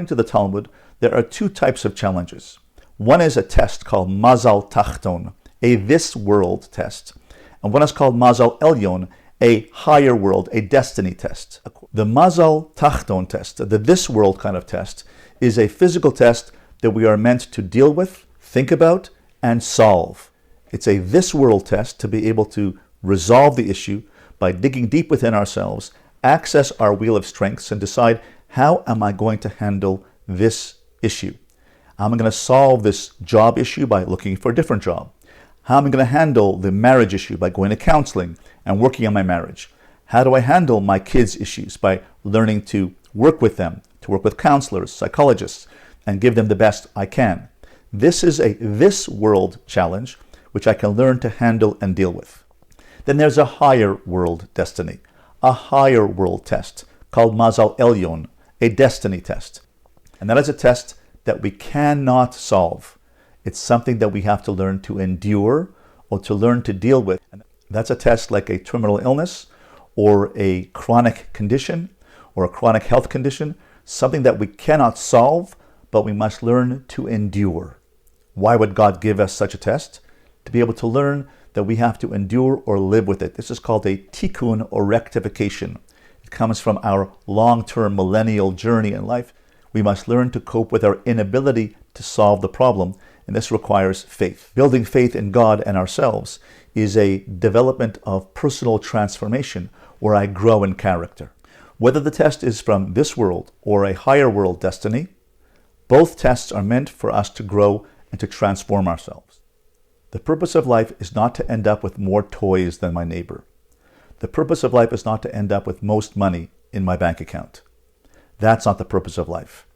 according to the Talmud, there are two types of challenges. One is a test called Mazal Tachton, a this world test. And one is called Mazal Elyon, a higher world, a destiny test. The Mazal Tachton test, the this world kind of test, is a physical test that we are meant to deal with, think about, and solve. It's a this world test to be able to resolve the issue by digging deep within ourselves, access our wheel of strengths, and decide, how am I going to handle this issue? How am I going to solve this job issue by looking for a different job? How am I going to handle the marriage issue by going to counseling and working on my marriage? How do I handle my kids' issues by learning to work with them, to work with counselors, psychologists, and give them the best I can? This is a this world challenge, which I can learn to handle and deal with. Then there's a higher world destiny, a higher world test called Mazal Elyon, a destiny test. And that is a test that we cannot solve. It's something that we have to learn to endure or to learn to deal with. And that's a test like a terminal illness or a chronic condition or a chronic health condition, something that we cannot solve, but we must learn to endure. Why would God give us such a test? To be able to learn that we have to endure or live with it. This is called a tikkun or rectification. It comes from our long-term millennial journey in life. We must learn to cope with our inability to solve the problem, and this requires faith. Building faith in God and ourselves is a development of personal transformation where I grow in character. Whether the test is from this world or a higher world destiny, both tests are meant for us to grow and to transform ourselves. The purpose of life is not to end up with more toys than my neighbor. The purpose of life is not to end up with most money in my bank account. That's not the purpose of life.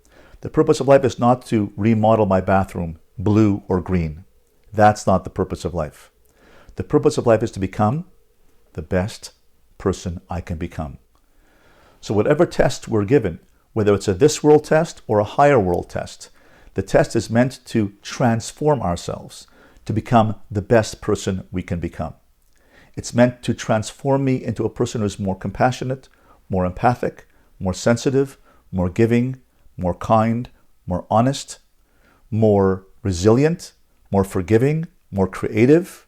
The purpose of life is not to remodel my bathroom blue or green. That's not the purpose of life. The purpose of life is to become the best person I can become. So whatever test we're given, whether it's a this world test or a higher world test, the test is meant to transform ourselves to become the best person we can become. It's meant to transform me into a person who's more compassionate, more empathic, more sensitive, more giving, more kind, more honest, more resilient, more forgiving, more creative,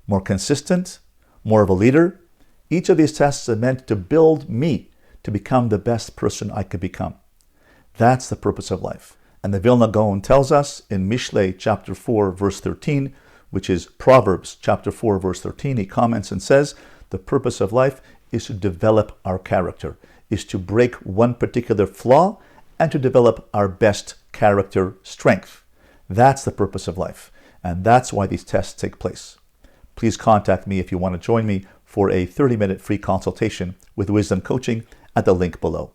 more consistent, more of a leader. Each of these tests are meant to build me to become the best person I could become. That's the purpose of life. And the Vilna Gaon tells us in Mishlei chapter 4, verse 13, which is Proverbs chapter 4, verse 13, he comments and says, the purpose of life is to develop our character, is to break one particular flaw and to develop our best character strength. That's the purpose of life. And that's why these tests take place. Please contact me if you want to join me for a 30-minute free consultation with Wisdom Coaching at the link below.